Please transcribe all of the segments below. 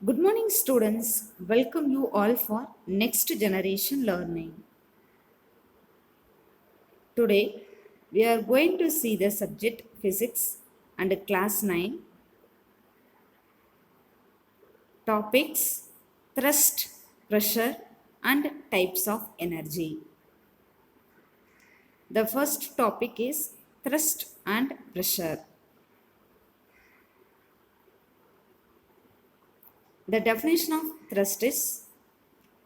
Good morning, students. Welcome you all for Next Generation Learning. Today, we are going to see the subject Physics and Class 9 topics Thrust, Pressure, and Types of Energy. The first topic is Thrust and Pressure. The definition of thrust is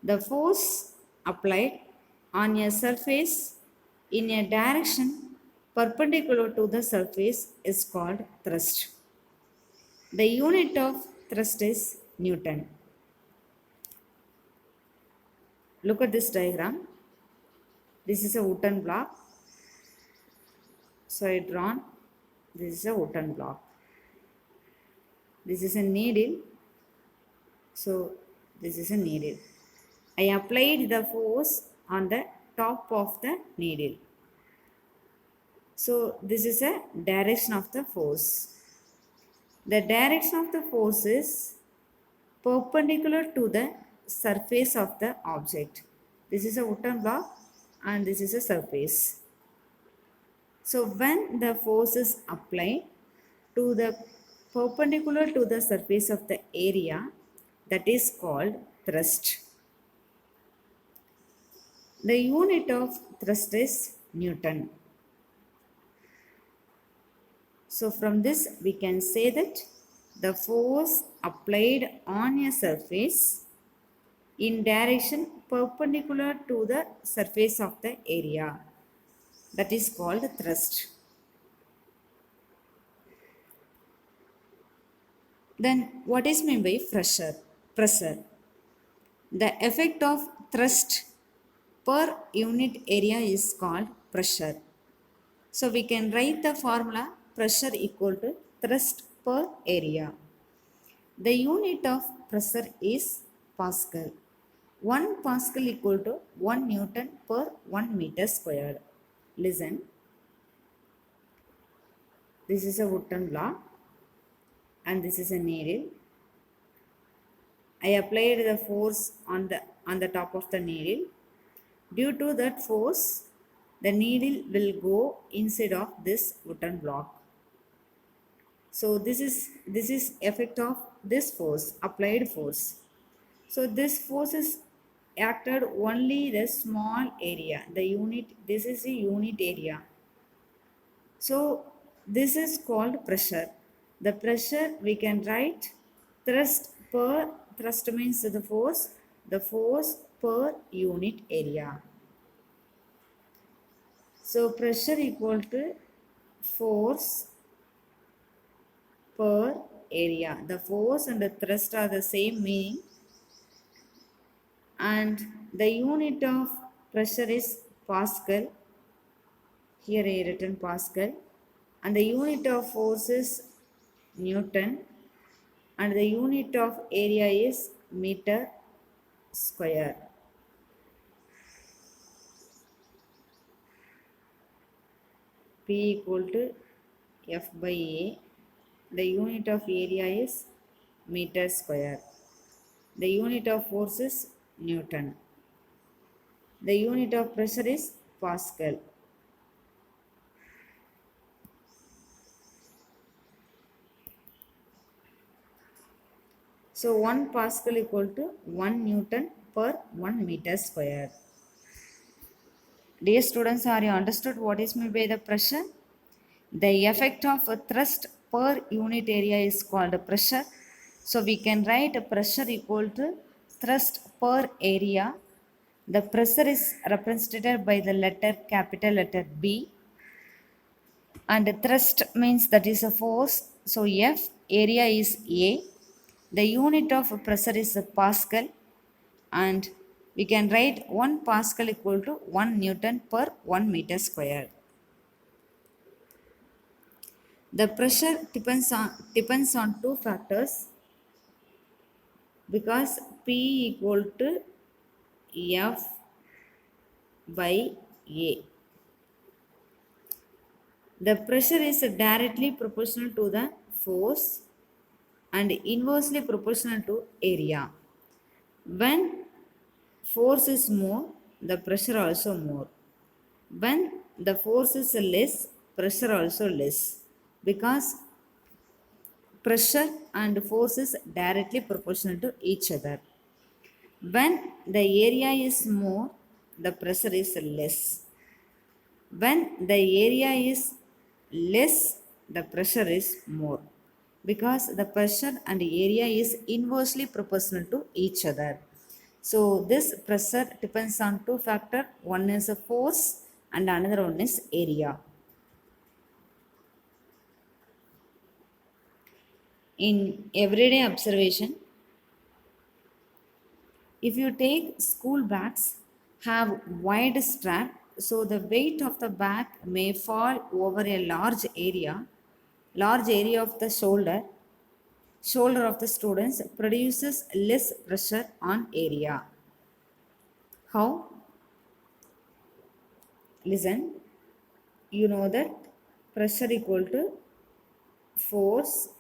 the force applied on a surface in a direction perpendicular to the surface is called thrust. The unit of thrust is Newton. Look at this diagram. This is a wooden block. So I drawn. This is a wooden block. This is a needle. So this is a needle. I applied the force on the top of the needle. So this is a direction of the force. The direction of the force is perpendicular to the surface of the object. This is a wooden block and this is a surface. So when the force is applied to the perpendicular to the surface of the area, that is called thrust. The unit of thrust is Newton. So from this we can say that the force applied on a surface in direction perpendicular to the surface of the area, that is called thrust. Then what is meant by pressure? Pressure. The effect of thrust per unit area is called pressure. So we can write the formula pressure equal to thrust per area. The unit of pressure is Pascal. 1 Pascal equal to 1 Newton per 1 meter squared. Listen. This is a wooden block and this is a needle. I applied the force on the top of the needle. Due to that force, the needle will go inside of this wooden block. So this is effect of this force, applied force. So this force is acted only the small area, the unit, this is a unit area. So this is called pressure. The pressure we can write thrust per, thrust means the force per unit area. So pressure equal to force per area. The force and the thrust are the same meaning, and the unit of pressure is Pascal. Here I written Pascal, and the unit of force is Newton, and the unit of area is meter square. P equal to F by A. The unit of area is meter square. The unit of force is Newton. The unit of pressure is Pascal. So 1 Pascal equal to 1 Newton per 1 meter square. Dear students, are you understood what is meant by the pressure? The effect of a thrust per unit area is called pressure. So we can write pressure equal to thrust per area. The pressure is represented by the letter capital letter B, and thrust means that is a force. So F, area is A. The unit of pressure is Pascal, and we can write 1 Pascal equal to 1 Newton per 1 meter square. The pressure depends on two factors, because P equal to F by A. The pressure is directly proportional to the force, and inversely proportional to area. When force is more, the pressure also more. When the force is less, pressure also less, because pressure and force is directly proportional to each other. When the area is more, the pressure is less. When the area is less, the pressure is more, because the pressure and the area is inversely proportional to each other. So this pressure depends on two factors. One is a force and another one is area. In everyday observation, if you take school bags have wide strap, so the weight of the bag may fall over a large area of the shoulder of the students produces less pressure on area. How? Listen, you know that pressure equal to force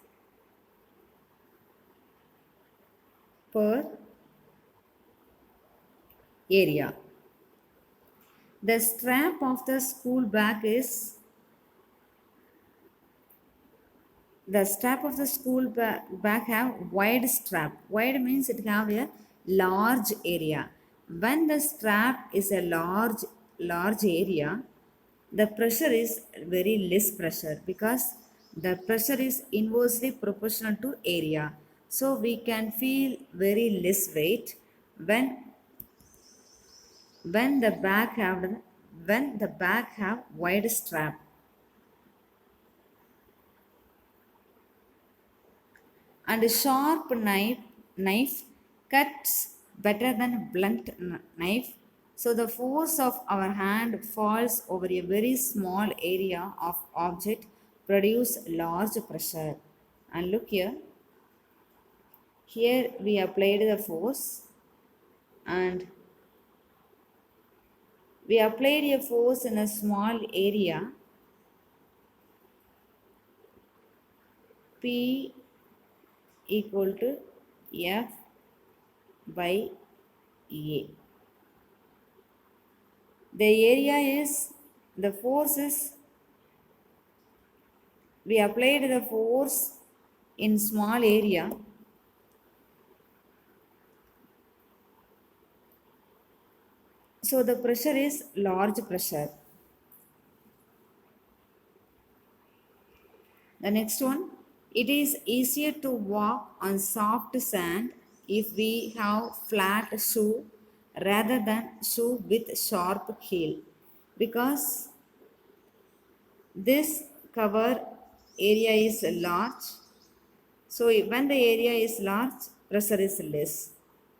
per area. The strap of the school bag is the strap of the school bag have wide strap. Wide means it have a large area. When the strap is a large area, the pressure is very less pressure, because the pressure is inversely proportional to area. So we can feel very less weight when when the bag have when the bag have wide strap. And a sharp knife cuts better than a blunt knife. So the force of our hand falls over a very small area of object produce large pressure. And look here, here we applied the force, and we applied a force in a small area. P equal to F by A. The area is, the force is, we applied the force in small area, so the pressure is large pressure. The next one, it is easier to walk on soft sand if we have flat shoe rather than shoe with sharp heel, because this cover area is large. So when the area is large, pressure is less.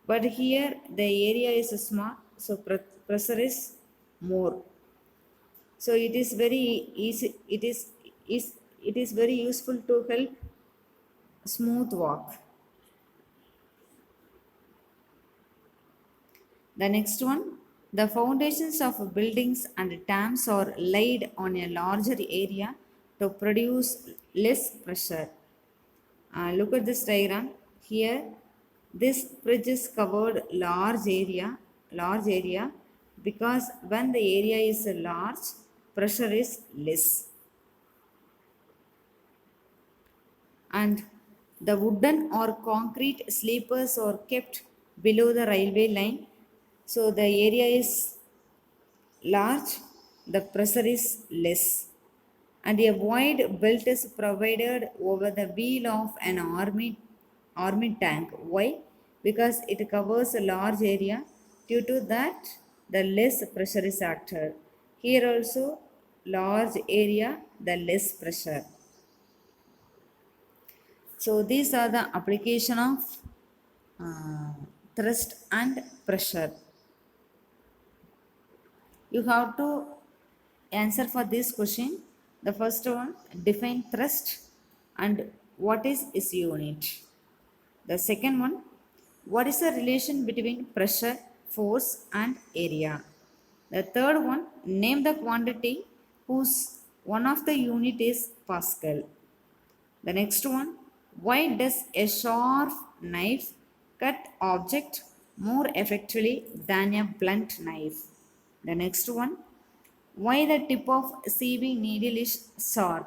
But here the area is small, so pressure is more. So it is very easy. Is it is very useful to help smooth walk. The next one, the foundations of buildings and dams are laid on a larger area to produce less pressure. Look at this diagram. Here, this bridge is covered large area, because when the area is large, pressure is less. And the wooden or concrete sleepers are kept below the railway line. So the area is large, the pressure is less. And a wide belt is provided over the wheel of an army tank. Why? Because it covers a large area. Due to that, the less pressure is acted. Here also, large area, the less pressure. So these are the application of uh, thrust and pressure. You have to answer for this question. The first one, define thrust and what is its unit. The second one, what is the relation between pressure, force and area. The third one, name the quantity whose one of the unit is Pascal. The next one, Why does a sharp knife cut object more effectively than a blunt knife? The next one. Why the tip of sieving needle is sharp?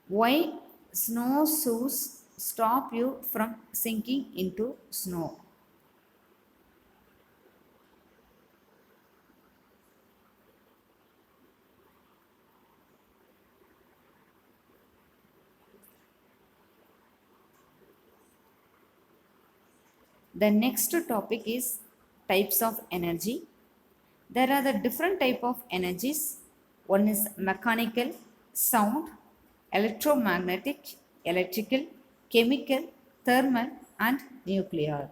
Why snowshoes stop you from sinking into snow? The next topic is types of energy. There are the different type of energies. One is mechanical, sound, electromagnetic, electrical, chemical, thermal, and nuclear.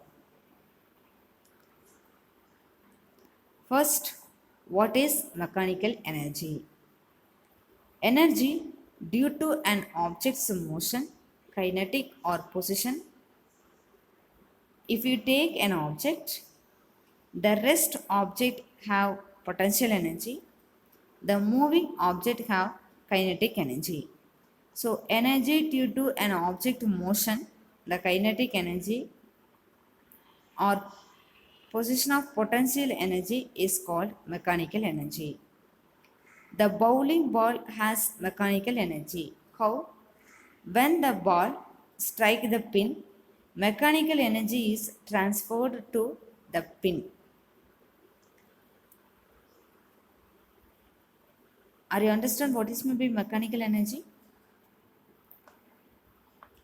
First, what is mechanical energy? Energy due to an object's motion, kinetic or position. If you take an object, the rest object have potential energy, the moving object have kinetic energy. So energy due to an object motion, the kinetic energy or position of potential energy is called mechanical energy. The bowling ball has mechanical energy. How? When the ball strikes the pin, mechanical energy is transferred to the pin. Are you understand what is maybe mechanical energy?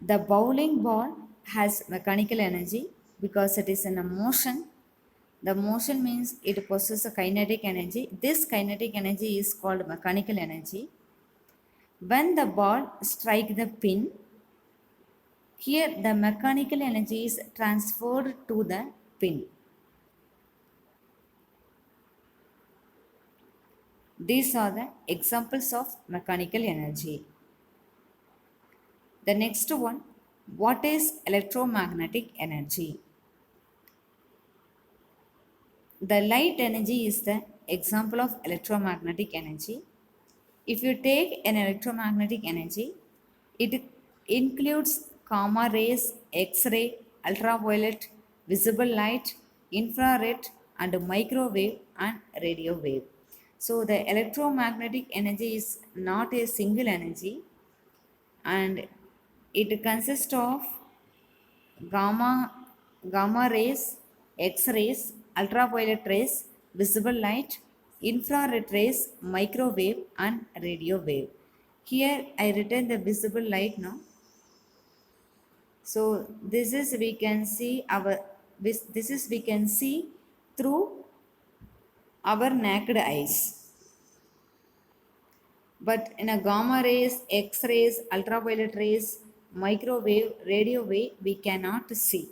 The bowling ball has mechanical energy because it is in a motion. The motion means it possesses a kinetic energy. This kinetic energy is called mechanical energy. When the ball strikes the pin, here the mechanical energy is transferred to the pin. These are the examples of mechanical energy. The next one, what is electromagnetic energy? The light energy is the example of electromagnetic energy. If you take an electromagnetic energy, it includes gamma rays, X-ray, ultraviolet, visible light, infrared, and microwave and radio wave. So the electromagnetic energy is not a single energy, and it consists of gamma gamma rays, X-rays, ultraviolet rays, visible light, infrared rays, microwave, and radio wave. Here I written the visible light now. So this is we can see this is we can see through our naked eyes. But in a gamma rays, X-rays, ultraviolet rays, microwave, radio wave, we cannot see.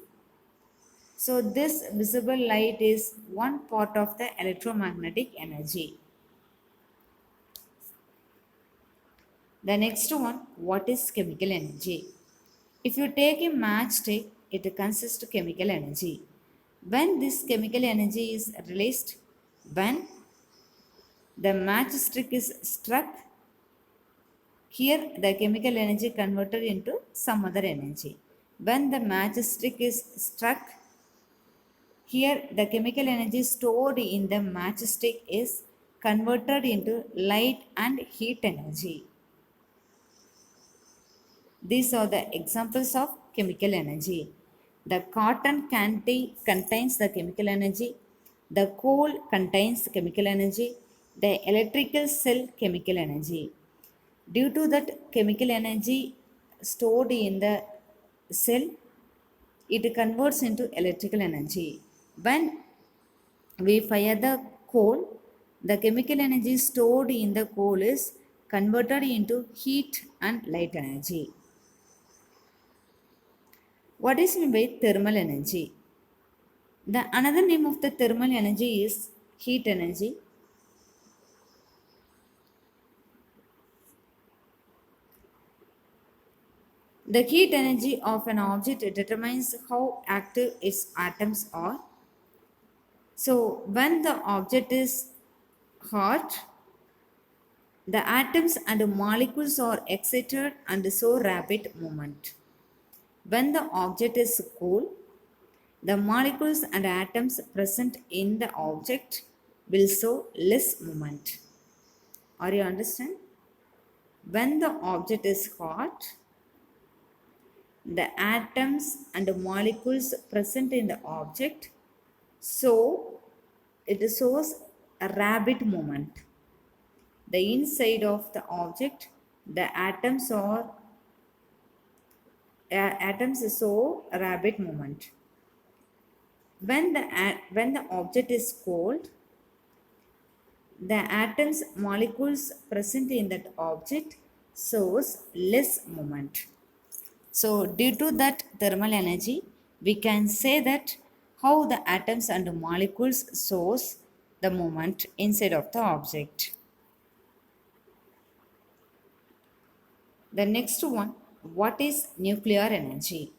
So this visible light is one part of the electromagnetic energy. The next one, what is chemical energy? If you take a matchstick, it consists of chemical energy. When this chemical energy is released, when the matchstick is struck, here the chemical energy converted into some other energy. When the matchstick is struck, here the chemical energy stored in the matchstick is converted into light and heat energy. These are the examples of chemical energy. The cotton candy contains the chemical energy. The coal contains chemical energy. The electrical cell chemical energy. Due to that chemical energy stored in the cell, it converts into electrical energy. When we fire the coal, the chemical energy stored in the coal is converted into heat and light energy. What is meant by thermal energy? The another name of the thermal energy is heat energy. The heat energy of an object determines how active its atoms are. So when the object is hot, The atoms and molecules are excited and show rapid movement. When the object is cool, the molecules and atoms present in the object will show less movement. Are you understand? When the object is hot, the atoms and molecules present in the object, so it shows a rapid movement. The inside of the object, the atoms show a rapid movement. When the object is cold, the atoms molecules present in that object shows less movement. So due to that thermal energy, we can say that how the atoms and molecules shows the movement inside of the object. The next one, what is nuclear energy?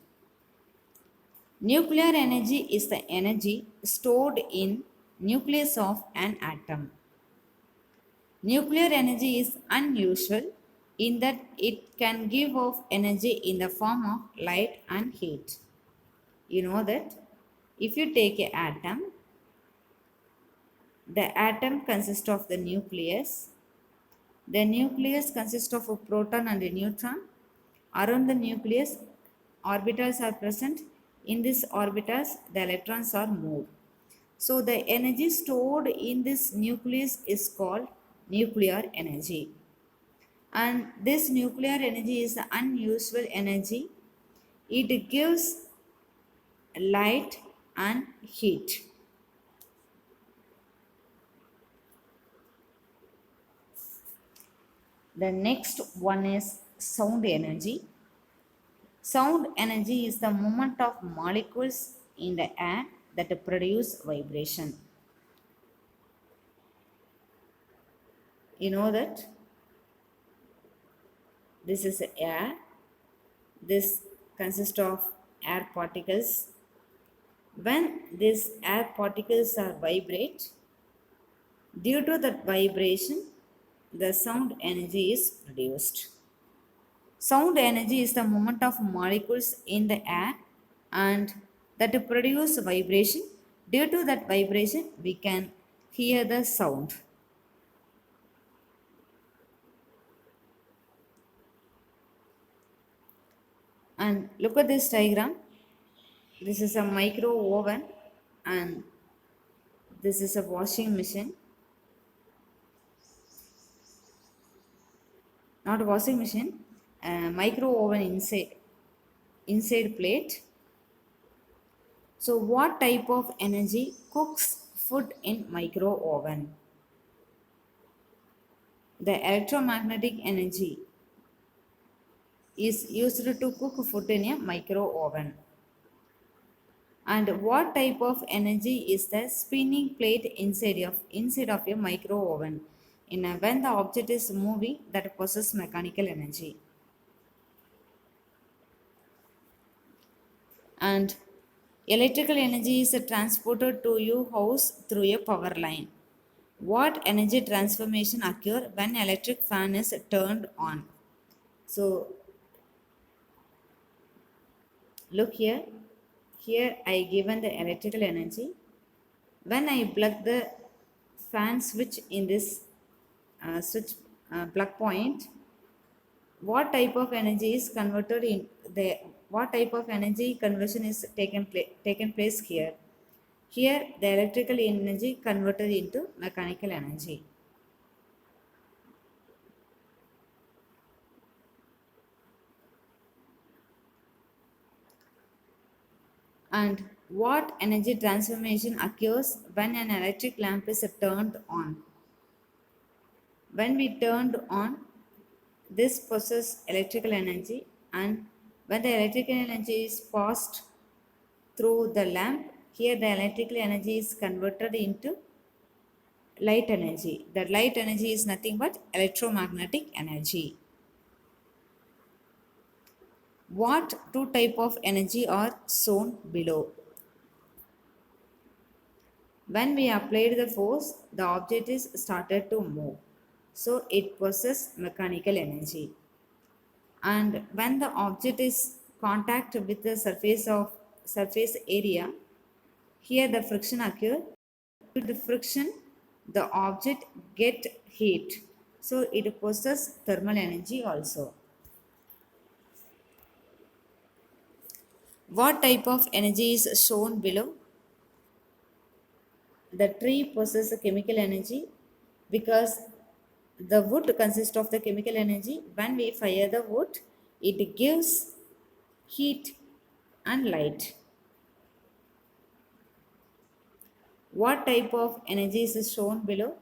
Nuclear energy is the energy stored in nucleus of an atom. Nuclear energy is unusual in that it can give off energy in the form of light and heat. You know that if you take an atom, the atom consists of the nucleus. The nucleus consists of a proton and a neutron. Around the nucleus, orbitals are present. In these orbitals, the electrons are moved. So the energy stored in this nucleus is called nuclear energy. And this nuclear energy is unusual energy. It gives light and heat. The next one is sound energy. Sound energy is the movement of molecules in the air that produce vibration. You know that this is air. This consists of air particles. When these air particles are vibrate, due to that vibration, the sound energy is produced. Sound energy is the movement of molecules in the air and that produce vibration. Due to that vibration, we can hear the sound. And look at this diagram. This is a micro oven and this is a washing machine. Not washing machine, micro oven inside plate. So what type of energy cooks food in micro oven? The electromagnetic energy is used to cook food in a micro oven. And what type of energy is the spinning plate inside of a micro oven? When the object is moving, that possesses mechanical energy. And electrical energy is transported to your house through a power line. What energy transformation occur when electric fan is turned on? So look here. Here I given the electrical energy. When I plug the fan switch in this switch plug point, what type of energy is converted in the what type of energy conversion is taken place here? Here the electrical energy converted into mechanical energy. And what energy transformation occurs when an electric lamp is turned on? When we turned on, this possesses electrical energy, and when the electrical energy is passed through the lamp, here the electrical energy is converted into light energy. The light energy is nothing but electromagnetic energy. What two type of energy are shown below? When we applied the force, the object is started to move. so it possesses mechanical energy. And when the object is contact with the surface area, here the friction occurs. Due to the friction, the object get heat, so it possesses thermal energy also. What type of energy is shown below? The tree possesses chemical energy because the wood consists of the chemical energy. When we fire the wood, it gives heat and light. What type of energy is shown below?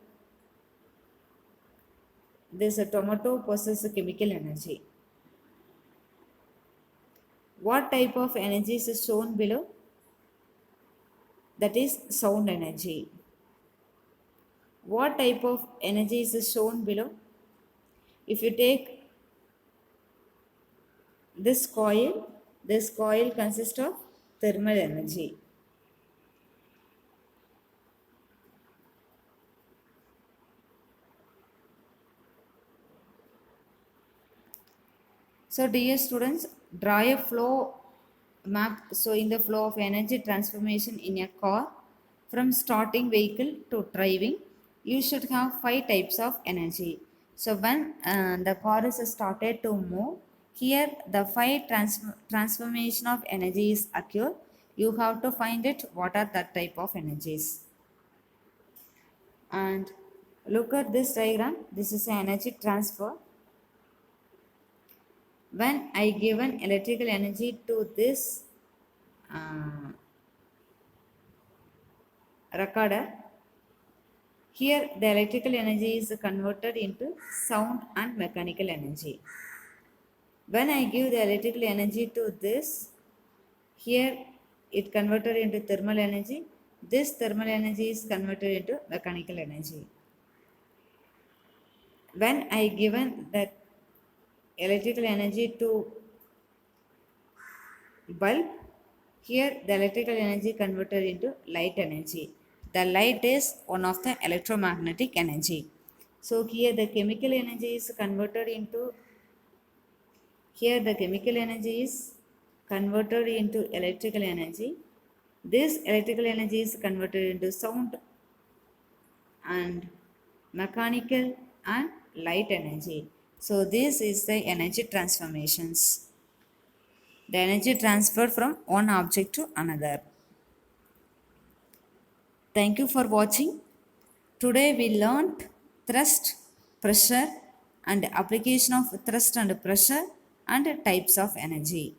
This tomato possesses chemical energy. What type of energy is shown below? That is sound energy. What type of energy is shown below? If you take this coil consists of thermal energy. So dear students, draw a flow map showing the flow of energy transformation in a car from starting vehicle to driving. You should have 5 types of energy. So when the car is started to move, here the 5 transformation of energies occur. You have to find it what are the type of energies. And look at this diagram. This is energy transfer. When I given electrical energy to this uh, recorder, here the electrical energy is converted into sound and mechanical energy. When I give the electrical energy to this, here it converted into thermal energy. This thermal energy is converted into mechanical energy. When I given that electrical energy to bulb, here the electrical energy converted into light energy. The light is one of the electromagnetic energy. So here the chemical energy is converted into, here the chemical energy is converted into electrical energy. This electrical energy is converted into sound and mechanical and light energy. So this is the energy transformations. The energy transferred from one object to another. Thank you for watching. Today we learnt thrust, pressure and application of thrust and pressure and types of energy.